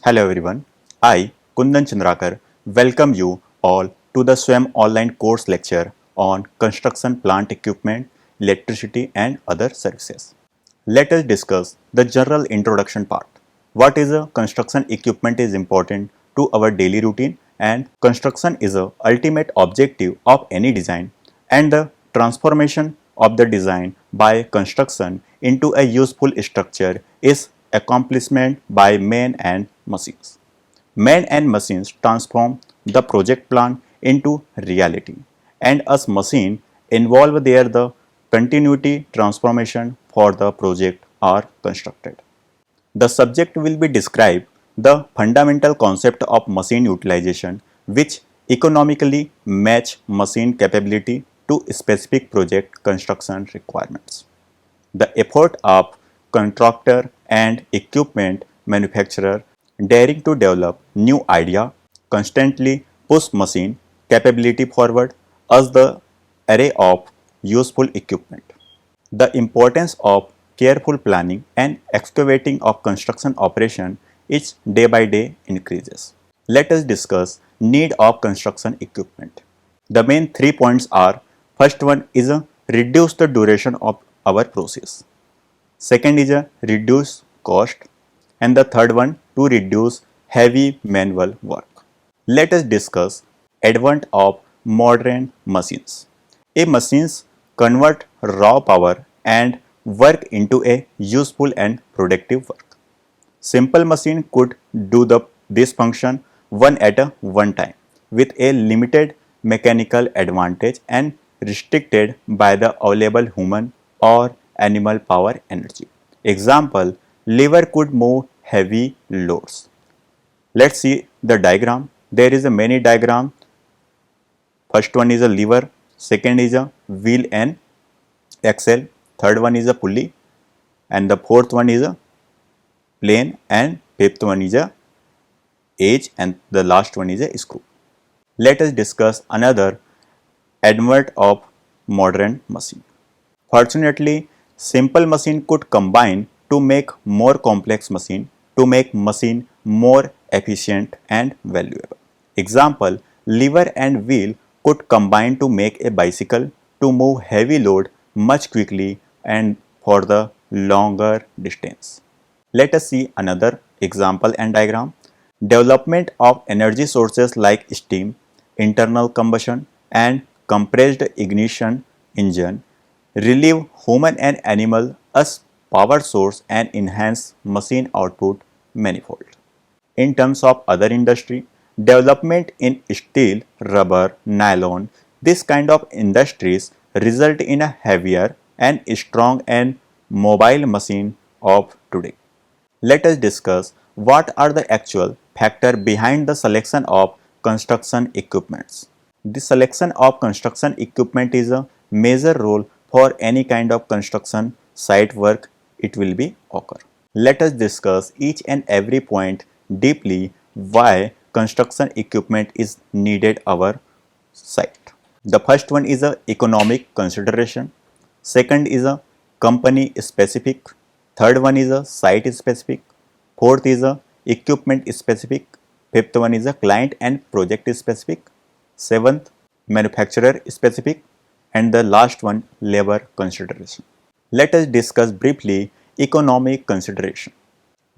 Hello everyone, I Kundan Chandrakar welcome you all to the SWAM online course lecture on construction plant equipment, electricity and other services. Let us discuss the general introduction part. What is a construction equipment is important to our daily routine and construction is a ultimate objective of any design and the transformation of the design by construction into a useful structure is accomplishment by men and machines. Men and machines transform the project plan into reality and as machine involve there the continuity transformation for the project are constructed. The subject will be described the fundamental concept of machine utilization which economically match machine capability to specific project construction requirements. The effort of contractor and equipment manufacturer daring to develop new idea constantly push machine capability forward as the array of useful equipment. The importance of careful planning and excavating of construction operation is day by day increases. Let us discuss need of construction equipment. The main 3 points are first one is a reduce the duration of our process. Second is a reduce cost and the third one to reduce heavy manual work. Let us discuss advent of modern machines. A machines convert raw power and work into a useful and productive work. Simple machine could do this function one at a one time with a limited mechanical advantage and restricted by the available human or animal power energy. Example, lever could move heavy loads. Let's see the diagram. There is a many diagram. First one is a lever, second is a wheel and axle, third one is a pulley and the fourth one is a plane and fifth one is a edge and the last one is a screw. Let us discuss another advent of modern machine. Fortunately, simple machine could combine to make more complex machine to make machine more efficient and valuable. Example, lever and wheel could combine to make a bicycle to move heavy load much quickly and for the longer distance. Let us see another example and diagram. Development of energy sources like steam, internal combustion and compressed ignition engine relieve human and animal as power source and enhance machine output manifold. In terms of other industry, development in steel, rubber, nylon, this kind of industries result in a heavier and strong and mobile machine of today. Let us discuss what are the actual factors behind the selection of construction equipments. The selection of construction equipment is a major role for any kind of construction site work it will be occur. Let us discuss each and every point deeply why construction equipment is needed our site. The first one is a economic consideration, second is a company specific, third one is a site specific, fourth is a equipment specific, fifth one is a client and project specific, seventh manufacturer specific and the last one labor consideration. Let us discuss briefly economic consideration.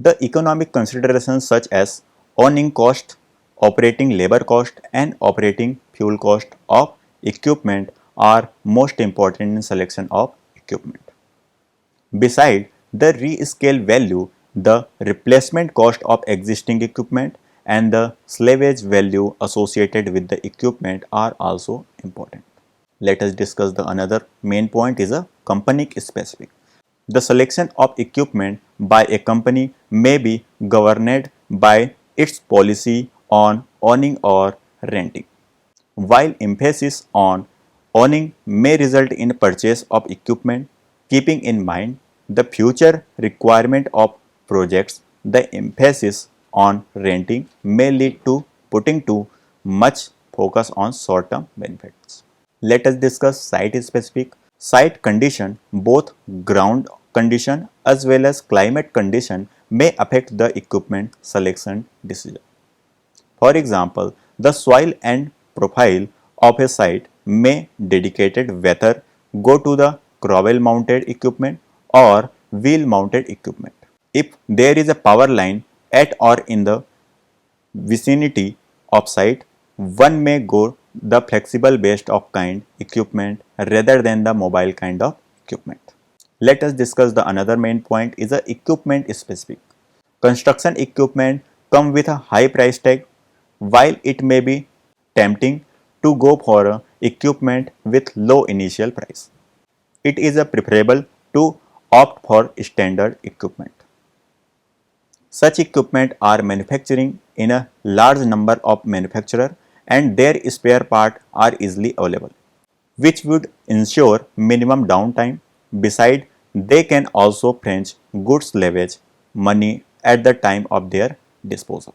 The economic considerations such as owning cost, operating labor cost and operating fuel cost of equipment are most important in selection of equipment. Beside the rescale value, the replacement cost of existing equipment and the salvage value associated with the equipment are also important. Let us discuss the another main point is a company specific. The selection of equipment by a company may be governed by its policy on owning or renting. While emphasis on owning may result in purchase of equipment, keeping in mind the future requirement of projects, the emphasis on renting may lead to putting too much focus on short-term benefits. Let us discuss site specific. Site condition, both ground condition as well as climate condition may affect the equipment selection decision. For example, the soil and profile of a site may dedicate whether go to the gravel mounted equipment or wheel mounted equipment. If there is a power line at or in the vicinity of site, one may go the flexible based of kind equipment rather than the mobile kind of equipment. Let us discuss the another main point is the equipment specific. Construction equipment come with a high price tag. While it may be tempting to go for a equipment with low initial price, it is a preferable to opt for standard equipment. Such equipment are manufacturing in a large number of manufacturers and their spare parts are easily available, which would ensure minimum downtime. Besides, they can also fetch good salvage money at the time of their disposal.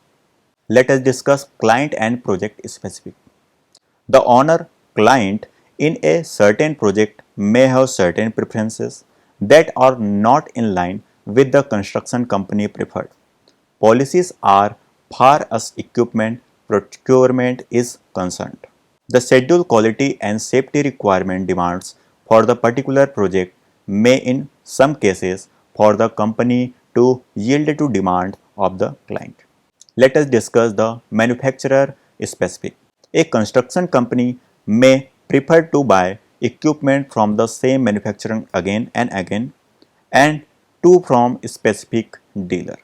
Let us discuss client and project specific. The owner client in a certain project may have certain preferences that are not in line with the construction company preferred. Policies are far as equipment procurement is concerned. The schedule quality and safety requirement demands for the particular project may in some cases for the company to yield to demand of the client. Let us discuss the manufacturer specific. A construction company may prefer to buy equipment from the same manufacturer again and again and to from a specific dealer.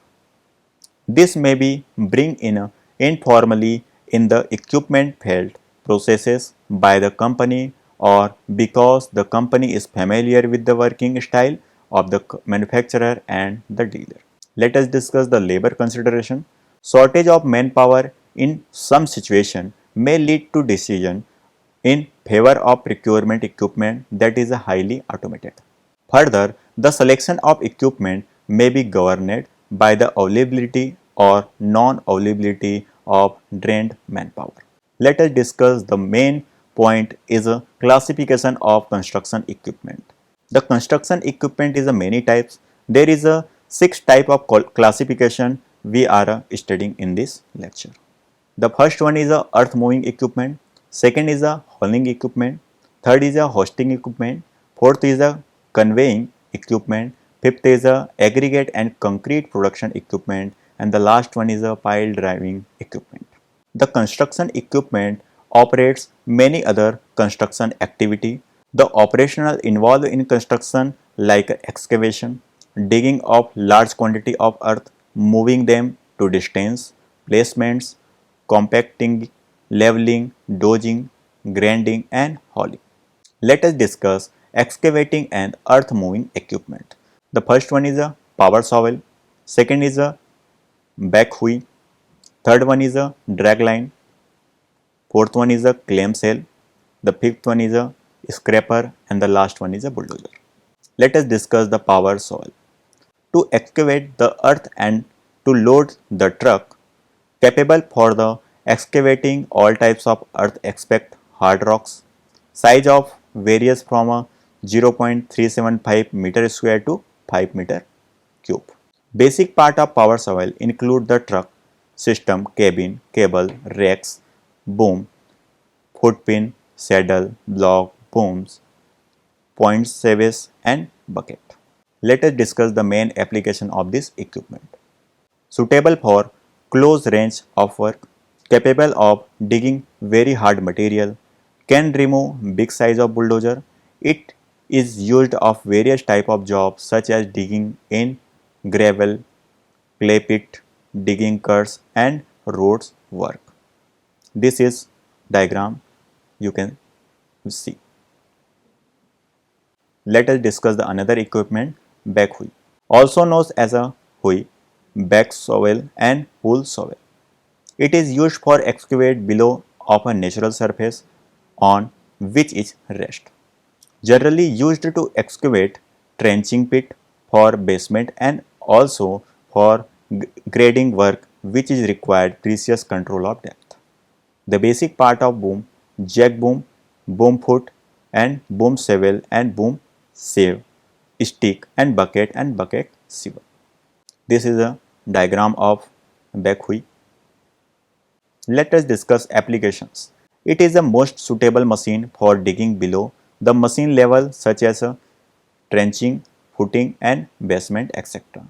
This may be bring in informally in the equipment field processes by the company or because the company is familiar with the working style of the manufacturer and the dealer. Let us discuss the labor consideration. Shortage of manpower in some situation may lead to decision in favor of procurement equipment that is highly automated. Further, the selection of equipment may be governed by the availability or non-availability of trained manpower. Let us discuss the main point is a classification of construction equipment. The construction equipment is a many types. There is a 6 type of classification we are studying in this lecture. The first one is a earth moving equipment, second is a hauling equipment, third is a hosting equipment, fourth is a conveying equipment, fifth is a aggregate and concrete production equipment, and the last one is a pile driving equipment. The construction equipment operates many other construction activity. The operational involved in construction like excavation, digging of large quantity of earth, moving them to distance, placements, compacting, leveling, dodging, grinding and hauling. Let us discuss excavating and earth moving equipment. The first one is a power shovel, second is a backhoe, third one is a drag line, fourth one is a clam cell, the fifth one is a scraper and the last one is a bulldozer. Let us discuss the power shovel. To excavate the earth and to load the truck capable for the excavating all types of earth except hard rocks, size of varies from a 0.375 meter square to 5 meter cube. Basic part of power shovel include the truck, system, cabin, cable, racks, boom, footpin, saddle, block, booms, point service and bucket. Let us discuss the main application of this equipment. Suitable for close range of work, capable of digging very hard material, can remove big size of bulldozer. It is used of various type of jobs such as digging in gravel, clay pit, digging cuts and roads work. This is diagram you can see. Let us discuss the another equipment, backhoe, also known as a hoe, back shovel and hull shovel. It is used for excavate below of a natural surface on which is rest. Generally used to excavate trenching pit for basement and also for grading work which is required precious control of depth. The basic part of boom, jack boom, boom foot and boom shovel and boom sieve, stick and bucket sieve. This is a diagram of backhoe. Let us discuss applications. It is the most suitable machine for digging below the machine level such as trenching, footing and basement etc.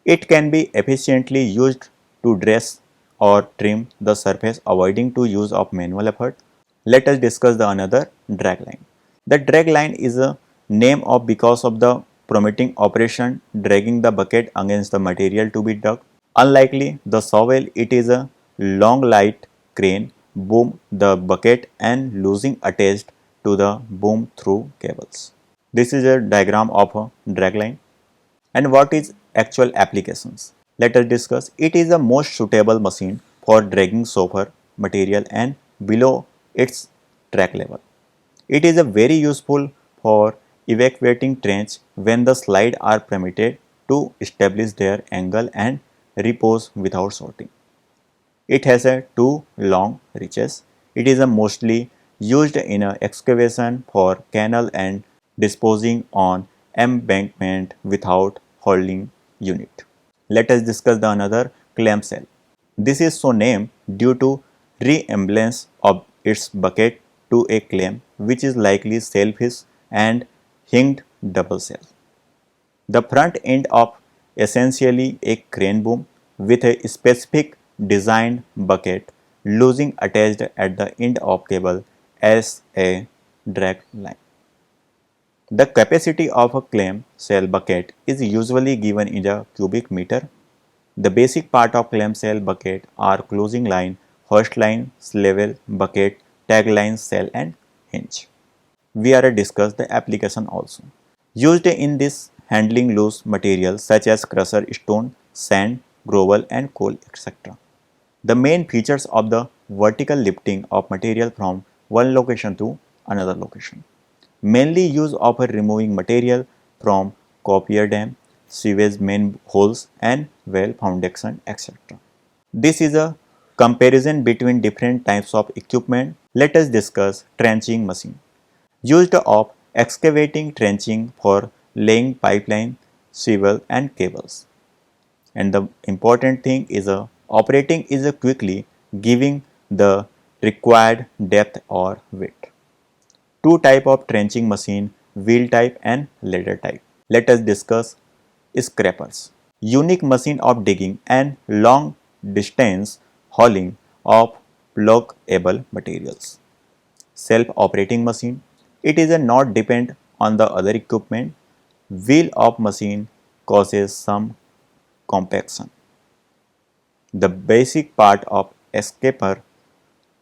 It can be efficiently used to dress or trim the surface avoiding to use of manual effort. Let us discuss the another drag line. The drag line is a name of because of the permitting operation dragging the bucket against the material to be dug. Unlikely the shovel, it is a long light crane boom the bucket and losing attached to the boom through cables. This is a diagram of a drag line. And what is actual applications? Let us discuss. It is the most suitable machine for dragging sofa material and below its track level. It is a very useful for evacuating trench when the slide are permitted to establish their angle and repose without sorting. It has a two long reaches. It is a mostly used in a excavation for canal and disposing on embankment without hauling unit. Let us discuss the another clam shell. This is so named due to resemblance of its bucket to a clam which is likely shellfish and hinged double shell. The front end of essentially a crane boom with a specific designed bucket losing attached at the end of cable as a drag line. The capacity of a clam shell bucket is usually given in a cubic meter. The basic part of clam shell bucket are closing line, hoist line, swivel bucket, tag line, shell and hinge. We are discuss the application also. Used in this handling loose materials such as crusher stone, sand, gravel and coal etc. The main features of the vertical lifting of material from one location to another location. Mainly use of removing material from copier dam, sewage main holes and well foundation etc. This is a comparison between different types of equipment. Let us discuss trenching machine. Used of excavating trenching for laying pipeline, cable and cables. And the important thing is operating is quickly giving the required depth or width. Two type of trenching machine, wheel type and ladder type. Let us discuss scrapers. Unique machine of digging and long distance hauling of pluggable materials. Self-operating machine. It is a not depend on the other equipment. Wheel of machine causes some compaction. The basic part of escaper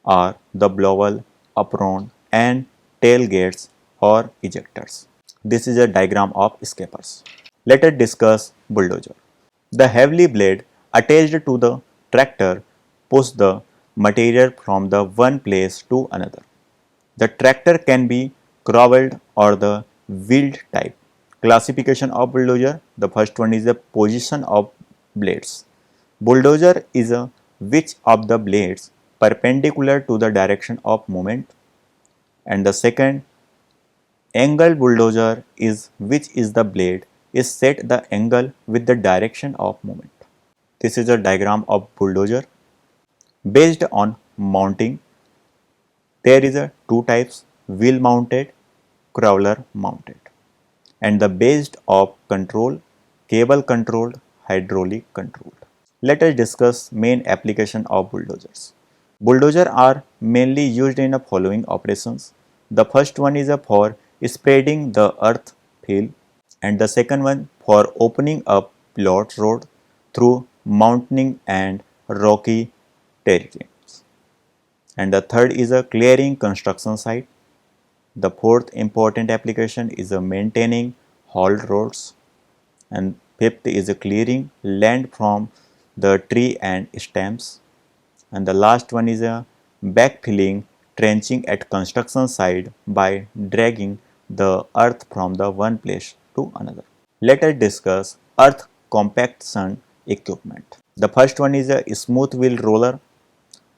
are the blower, apron and tailgates or ejectors. This is a diagram of escapers. Let us discuss bulldozer. The heavy blade attached to the tractor push the material from the one place to another. The tractor can be crawled or the wheeled type. Classification of bulldozer. The first one is the position of blades. Bulldozer is a which of the blades perpendicular to the direction of movement, and the second angle bulldozer is which is the blade is set the angle with the direction of movement. This is a diagram of bulldozer. Based on mounting, there is a two types, wheel mounted, crawler mounted, and the based of control, cable controlled, hydraulic controlled. Let us discuss main application of bulldozers. Bulldozers are mainly used in the following operations. The first one is for spreading the earth field, and the second one for opening up plot road through mountain and rocky terrains. And the third is clearing construction site. The fourth important application is maintaining hauled roads, and fifth is clearing land from the tree and stems, and the last one is backfilling trenching at construction site by dragging the earth from the one place to another. Let us discuss earth compaction equipment. The first one is a smooth wheel roller,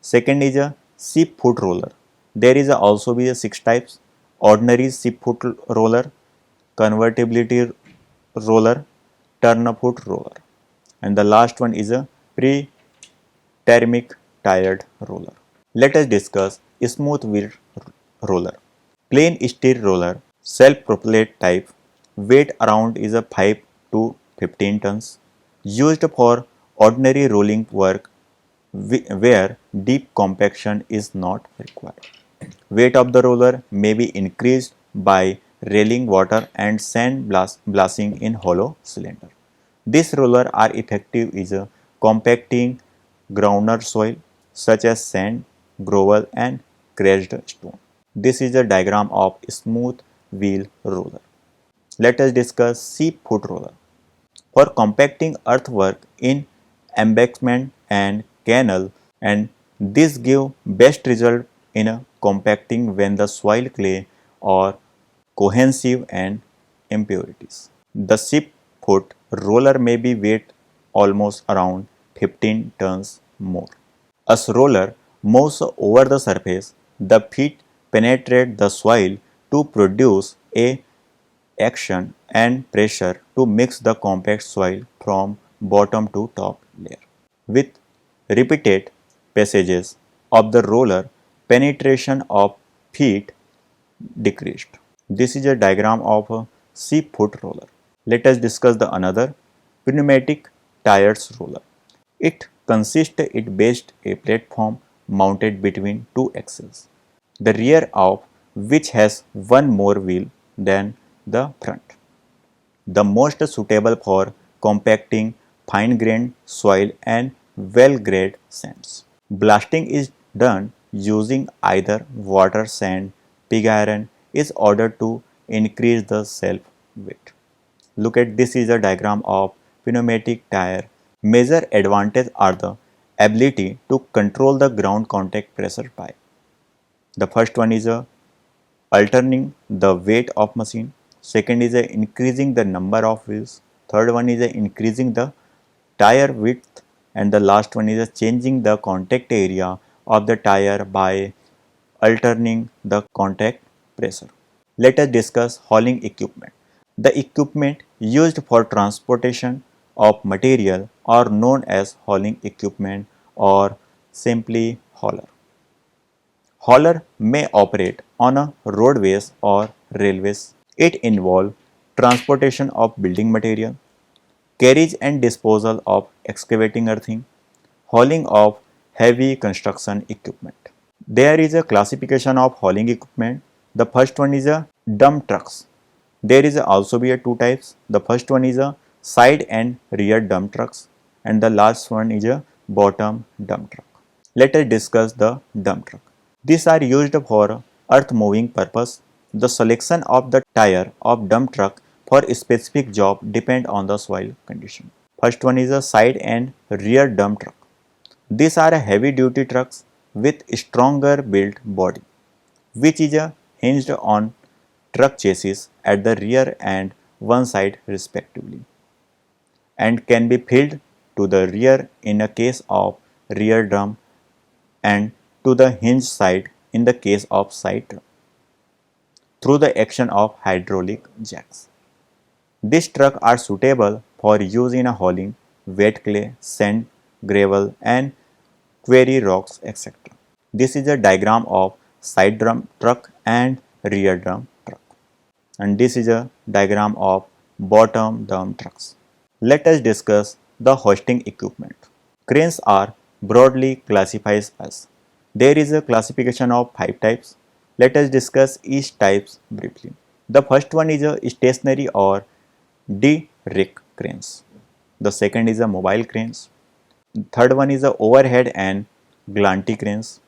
second is a sheep foot roller. There is also be a six types: ordinary sheep foot roller, convertibility roller, turn foot roller. and the last one is a pre-thermic tired roller. Let us discuss smooth wheel roller. Plain steel roller, self-propelled type, weight around is a 5 to 15 tons, used for ordinary rolling work where deep compaction is not required. Weight of the roller may be increased by railing water and sand blasting in hollow cylinder. These rollers are effective in compacting grounder soil such as sand, gravel and crushed stone. This is a diagram of smooth wheel roller. Let us discuss sheep foot roller. For compacting earthwork in embankment and canal, and this give best result in a compacting when the soil clay or cohesive and impurities. The sheep foot roller may be weight almost around 15 tons more. As roller moves over the surface, the feet penetrate the soil to produce a action and pressure to mix the compact soil from bottom to top layer. With repeated passages of the roller, penetration of feet decreased. This is a diagram of a sheep foot roller. Let us discuss the another pneumatic tires roller. It consists it based a platform mounted between two axles, the rear of which has one more wheel than the front. The most suitable for compacting fine-grained soil and well-graded sands. Blasting is done using either water, sand, pig iron is ordered to increase the self weight. Look at this is a diagram of pneumatic tire. Major advantages are the ability to control the ground contact pressure by. The first one is a alterning the weight of machine. Second is a increasing the number of wheels. Third one is a increasing the tire width, and the last one is a changing the contact area of the tire by alterning the contact pressure. Let us discuss hauling equipment. The equipment used for transportation of material are known as hauling equipment or simply hauler. Hauler may operate on a roadways or railways. It involves transportation of building material, carriage and disposal of excavating earthing, hauling of heavy construction equipment. There is a classification of hauling equipment. The first one is a dump trucks. There is also be a two types. The first one is a side and rear dump trucks, and the last one is a bottom dump truck. Let us discuss the dump truck. These are used for earth moving purpose. The selection of the tire of dump truck for a specific job depend on the soil condition. First one is a side and rear dump truck. These are heavy duty trucks with stronger built body, which is hinged on truck chassis at the rear and one side respectively, and can be filled to the rear in a case of rear drum and to the hinge side in the case of side drum through the action of hydraulic jacks. These trucks are suitable for use in hauling wet clay, sand, gravel and quarry rocks, etc. This is a diagram of side drum truck and rear drum truck, and this is a diagram of bottom drum trucks. Let us discuss the hoisting equipment. Cranes are broadly classified as. There is a classification of 5 types. Let us discuss each types briefly. The first one is a stationary or derrick cranes. The second is a mobile cranes. The third one is a overhead and gantry cranes.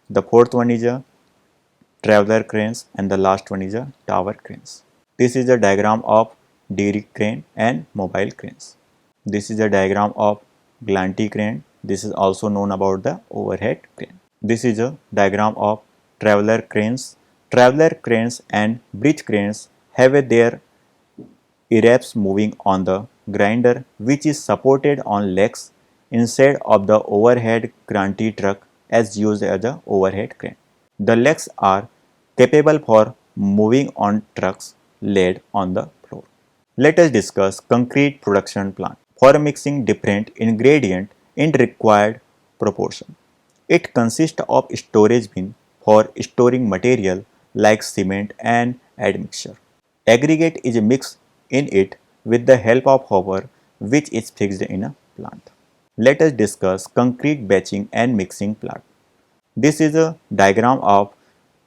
The fourth one is a traveler cranes, and the last one is a tower cranes. This is a diagram of derrick crane and mobile cranes. This is a diagram of gantry crane. This is also known about the overhead crane. This is a diagram of traveler cranes. Traveler cranes and bridge cranes have their eaves moving on the grinder, which is supported on legs instead of the overhead gantry truck as used as the overhead crane. The legs are capable for moving on trucks laid on the floor. Let us discuss concrete production plant. for mixing different ingredients in required proportion. It consists of storage bin for storing material like cement and admixture. Aggregate is mixed in it with the help of hopper which is fixed in a plant. Let us discuss concrete batching and mixing plant. This is a diagram of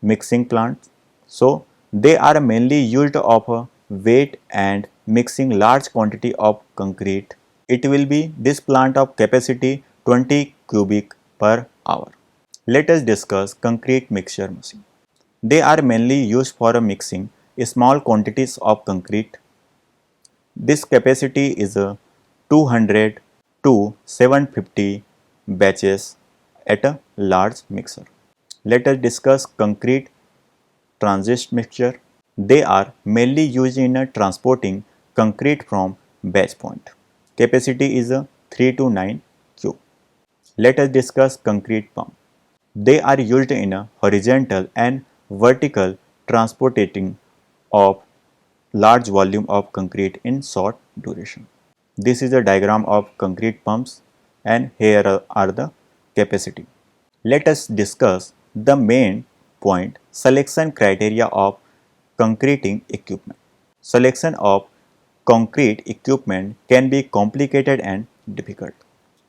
mixing plants. So they are mainly used of a weight and mixing large quantity of concrete. It will be this plant of capacity 20 cubic per hour. Let us discuss concrete mixture machine. They are mainly used for mixing small quantities of concrete. This capacity is 200 to 750 batches at a large mixer. Let us discuss concrete transist mixture. They are mainly used in transporting concrete from batch point. Capacity is 3 to 9 cube. Let us discuss concrete pump. They are used in a horizontal and vertical transporting of large volume of concrete in short duration. This is a diagram of concrete pumps and here are the capacity. Let us discuss the main point selection criteria of concreting equipment. Selection of concrete equipment can be complicated and difficult.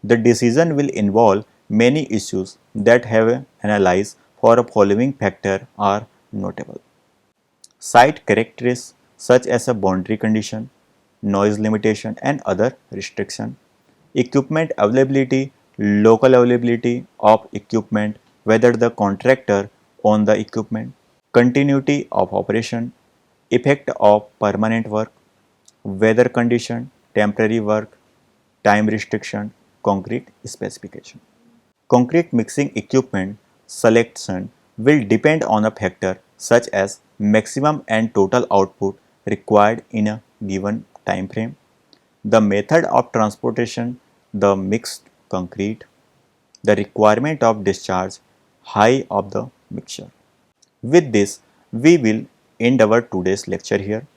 The decision will involve many issues that have analyzed for a following factor are notable. Site characteristics such as a boundary condition, noise limitation and other restriction, equipment availability, local availability of equipment, whether the contractor own the equipment, continuity of operation, effect of permanent work, weather condition, temporary work, time restriction, concrete specification. Concrete mixing equipment selection will depend on a factor such as maximum and total output required in a given time frame, the method of transportation, the mixed concrete, the requirement of discharge, height of the mixture. With this, we will end our today's lecture here.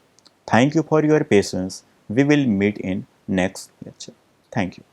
Thank you for your patience. We will meet in next lecture. Thank you.